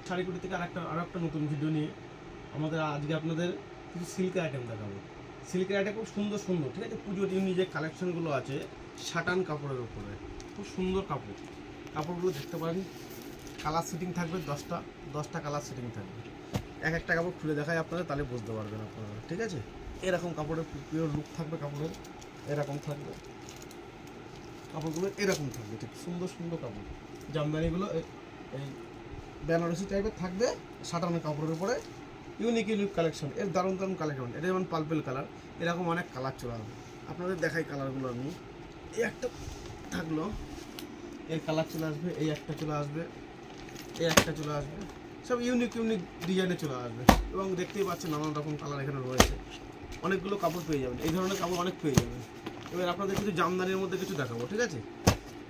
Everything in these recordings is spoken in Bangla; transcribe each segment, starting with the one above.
শাড়িকুটি থেকে আরেকটা নতুন ভিডিও নিয়ে আমাদের আজকে আপনাদের কিছু সিল্কের আইটেম দেখাবো। সিল্কের আইটেম খুব সুন্দর সুন্দর, ঠিক আছে। পুজোর ইউনি যে কালেকশনগুলো আছে সাটান কাপড়ের উপরে, খুব সুন্দর কাপড়গুলো দেখতে পারেন। কালার সেটিং থাকবে 10টা কালার সেটিং থাকবে। এক একটা কাপড় খুলে দেখায় আপনারা, তাহলে বুঝতে পারবেন আপনারা, ঠিক আছে। এরকম কাপড়ের পিওর লুক থাকবে, কাপড়ের এরকম থাকবে, কাপড়গুলো এরকম থাকবে, ঠিক সুন্দর সুন্দর কাপড়। জামদানিগুলো এই বেনারসি টাইপের থাকবে সাটানো কাপড়ের উপরে। ইউনিক কালেকশন, এর দারুণ কালেকশন। এটা যেমন পার্পল কালার, এরকম অনেক কালার চলে আসবে। আপনাদের দেখাই কালারগুলো আমি। এই একটা থাকলো, এর কালার চলে আসবে, এই একটা চলে আসবে, এই একটা চলে আসবে, সব ইউনিক ডিজাইনে চলে আসবে। এবং দেখতেই পাচ্ছেন নানান রকম কালার এখানে রয়েছে। অনেকগুলো কাপড় পেয়ে যাবেন, এই ধরনের কাপড় অনেক পেয়ে যাবেন। এবার আপনাদের কিছু জামদানির মধ্যে কিছু দেখাবো, ঠিক আছে।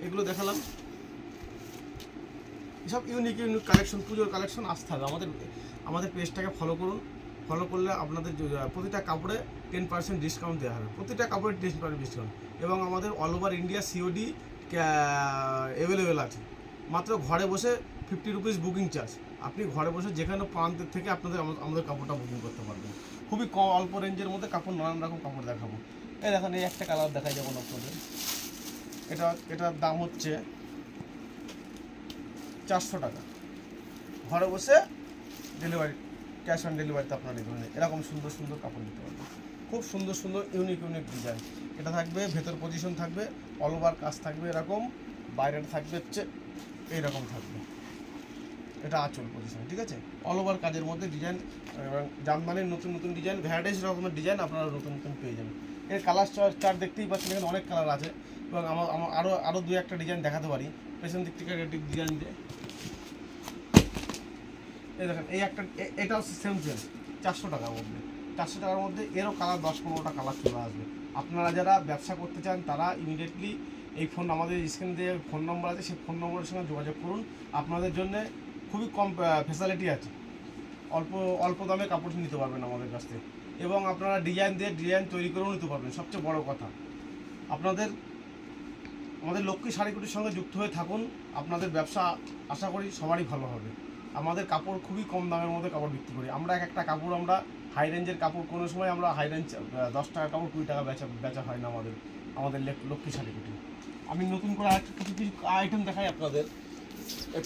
এগুলো দেখালাম, সব ইউনিক কালেকশন, পুজোর কালেকশন। আসতে হবে আমাদের পেজটাকে ফলো করুন। ফলো করলে আপনাদের প্রতিটা কাপড়ে 10% ডিসকাউন্ট দেওয়া হবে, প্রতিটা কাপড়ে 10% ডিসকাউন্ট। এবং আমাদের all over India COD available আছে। মাত্র ঘরে বসে 50 রুপিস বুকিং চার্জ। আপনি ঘরে বসে যেখানে প্রান্তের থেকে আমাদের কাপড়টা বুকিং করতে পারবেন। খুবই কম অল্প রেঞ্জের মধ্যে কাপড়, নানান রকম কাপড় দেখাবো। এই দেখেন, এই একটা কালার দেখাই যেমন আপনাদের। এটার দাম হচ্ছে 400 টাকা। ঘরে বসে ডেলিভারি, ক্যাশ অন ডেলিভারিতে আপনার এই ধরনের এরকম সুন্দর সুন্দর কাপড় নিতে পারবেন। খুব সুন্দর সুন্দর ইউনিক ডিজাইন। এটা থাকবে ভেতর পজিশন থাকবে, অল ওভার কাজ থাকবে এরকম, বাইরেটা থাকবে হচ্ছে এইরকম থাকবে। এটা আঁচল পজিশন, ঠিক আছে। অল ওভার কাজের মধ্যে ডিজাইন এবং জামদানির নতুন ডিজাইন, ভ্যারাইটিস রকমের ডিজাইন আপনারা নতুন পেয়ে যাবেন। এর কালার চার্ট দেখতেই পাচ্ছেন, এখানে অনেক কালার আছে। এবং আমার আরও 2-1টা ডিজাইন দেখাতে পারি পেছন দিক থেকে ডিজাইন দিয়ে। এই দেখেন, এই একটা, এটা হচ্ছে সেম 400 টাকার মধ্যে। 400 টাকার মধ্যে এরও কালার 10-15টা কালার চলে আসবে। আপনারা যারা ব্যবসা করতে চান তারা ইমিডিয়েটলি এই ফোন, আমাদের স্ক্রিনে যে ফোন নম্বর আছে সেই ফোন নম্বরের সঙ্গে যোগাযোগ করুন। আপনাদের জন্য খুবই কম ফ্যাসিলিটি আছে, অল্প দামে কাপড় নিতে পারবেন আমাদের কাছ থেকে। এবং আপনারা ডিজাইন তৈরি করেও নিতে পারবেন। সবচেয়ে বড় কথা, আমাদের লক্ষ্মী শাড়িকুটির সঙ্গে যুক্ত হয়ে থাকুন। আপনাদের ব্যবসা আশা করি সবারই ভালো হবে। আমাদের কাপড় খুবই কম দামের মধ্যে কাপড় বিক্রি করি আমরা। একটা কাপড়, আমরা হাই রেঞ্জের কাপড়, কোনো সময় আমরা হাই রেঞ্জ 10 টাকার কাপড় 20 টাকা বেচা হয় না আমাদের লক্ষ্মী শাড়িকুটি। আমি নতুন করে আরেকটা কিছু আইটেম দেখাই আপনাদের।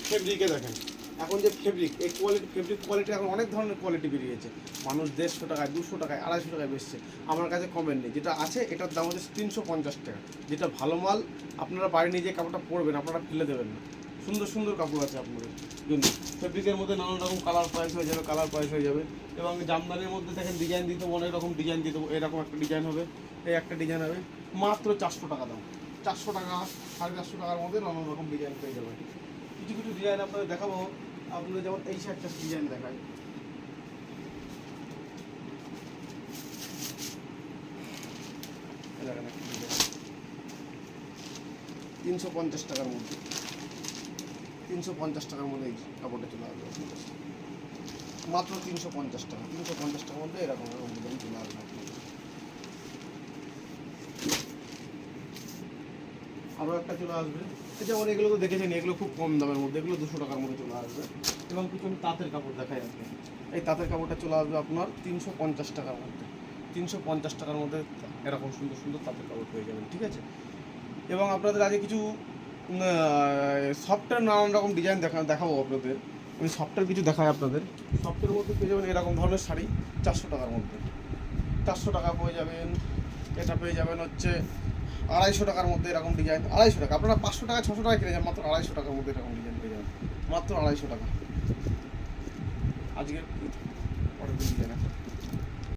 ফেব্রিকে দেখেন, এখন যে ফেব্রিক, এই ফেব্রিক কোয়ালিটি এখন অনেক ধরনের কোয়ালিটি বেরিয়েছে। মানুষ 150 টাকায়, 200 টাকায়, 250 টাকায় বেচছে। আমার কাছে কমের নেই। যেটা আছে এটার দাম হচ্ছে 350 টাকা। যেটা ভালো মাল, আপনারা বাড়ি নিয়ে যে কাপড়টা পরবেন আপনারা ফেলে দেবেন না। সুন্দর কাপড় আছে আপনাদের জন্য। ফেব্রিকের মধ্যে নানান রকম কালার প্রাইস হয়ে যাবে। এবং জামদানির মধ্যে দেখেন ডিজাইন দিতে অনেক রকম ডিজাইন দিতে, এরকম একটা ডিজাইন হবে, এই একটা ডিজাইন হবে, মাত্র 400 টাকা দাম। 400 টাকা, 450 টাকার মধ্যে নানান রকম ডিজাইন পেয়ে যাবে। কিছু ডিজাইন আপনাদের দেখাবো। আপনাদের যেমন এই একটা ডিজাইন দেখায়, দেখেন একটা ডিজাইন 350 টাকার মধ্যে। 350 টাকার মধ্যে এই কাপড়টা চলে আসবে মাত্র 350 টাকা। 350 টাকার মধ্যে এরকম ডিজাইন চলে আসবে। আরও একটা চলে আসবে, যেমন এগুলো তো দেখেছেন, এগুলো খুব কম দামের মধ্যে, এগুলো 200 টাকার মধ্যে চলে আসবে। এবং কিছু তাঁতের কাপড় দেখাই আসবে। এই তাঁতের কাপড়টা চলে আসবে আপনার 350 টাকার মধ্যে। 350 টাকার মধ্যে এরকম সুন্দর তাঁতের কাপড় পেয়ে যাবেন, ঠিক আছে। এবং আপনাদের আগে কিছু সফটের নানান রকম ডিজাইন দেখাবো আপনাদের। আমি সফটের কিছু দেখাই আপনাদের। সফটের মধ্যে পেয়ে যাবেন এরকম ধরনের শাড়ি 400 টাকার মধ্যে। 400 টাকা পেয়ে যাবেন। এটা পেয়ে যাবেন হচ্ছে 250 টাকার মধ্যে এরকম ডিজাইন। 250 টাকা, আপনারা 500 টাকা 600 টাকা কিনে যান, মাত্র 250 টাকার মধ্যে এরকম ডিজাইন পেয়ে যাবেন, মাত্র 250 টাকা। আজকের পরের ডিজাইন আছে।